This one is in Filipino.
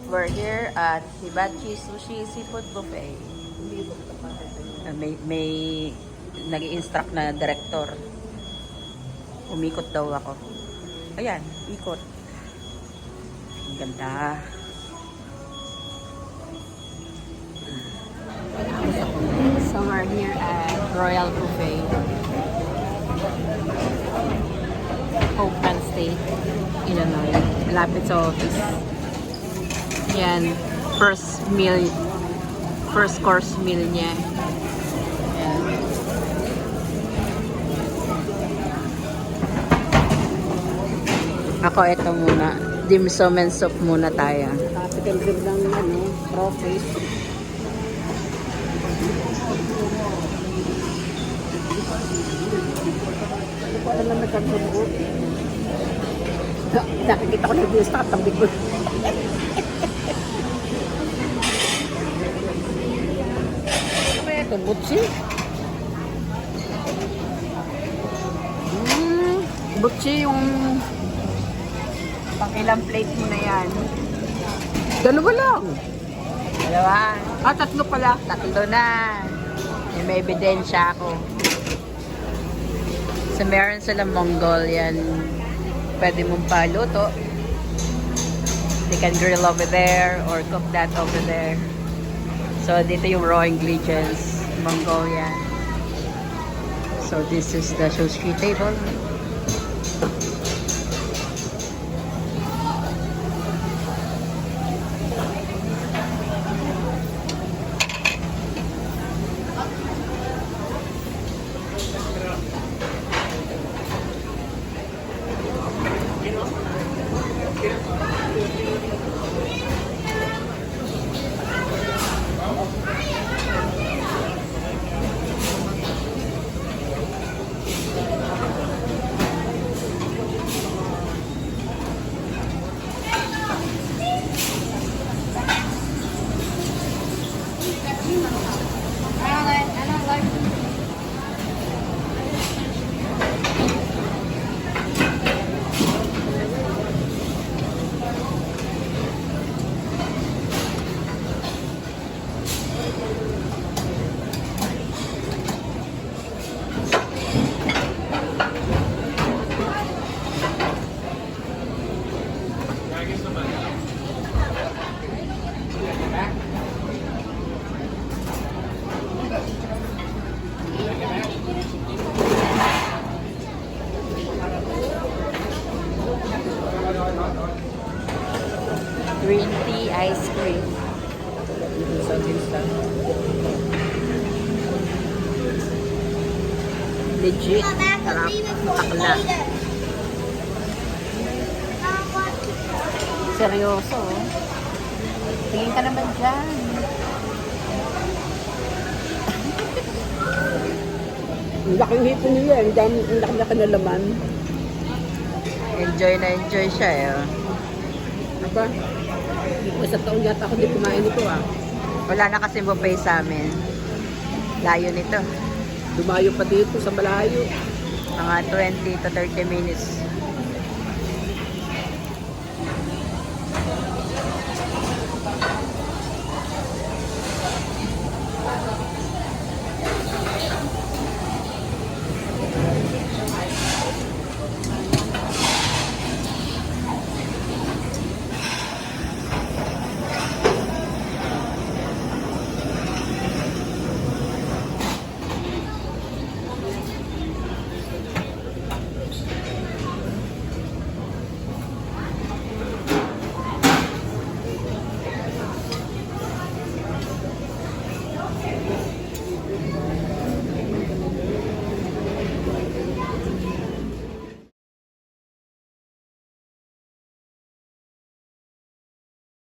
We're here at Hibachi Sushi Seafood Buffet. May nag-i-instruct na director. Umikot daw ako. Ayan, ikot. Ang ganda. So we're here at Royal Buffet. Hope and State, Illinois. Lapit sa office. Yan, first course meal niya. Yan. Ako ito muna. Dim sum and soup muna tayo. Capital grip ng trophy. Hindi ko alam na nagkagbubo. Nakikita ko na yung tatambi ko. Ito, butsi. Butsi yung Pang ilang plate mo na yan? dalawa lang. Dalawa. Tatlo pala. Tatlo na. May ebidensya ako. So meron silang Mongolian. Pwede mong paluto. They can grill over there or cook that over there. So dito yung raw ingredients. Mongolian. So this is the sushi table. Green tea ice cream. Legit. Sarap. Takla. Seryoso. Tingin ka naman dyan. Ang laking hito nila. Ang laki-laki na laman. Enjoy na enjoy siya eh. Aba, isang taon yata ako di kumain nito Wala na kasi buffet sa amin. Layo nito. Dumayo pa dito sa malayo. Mga 20 to 30 minutes.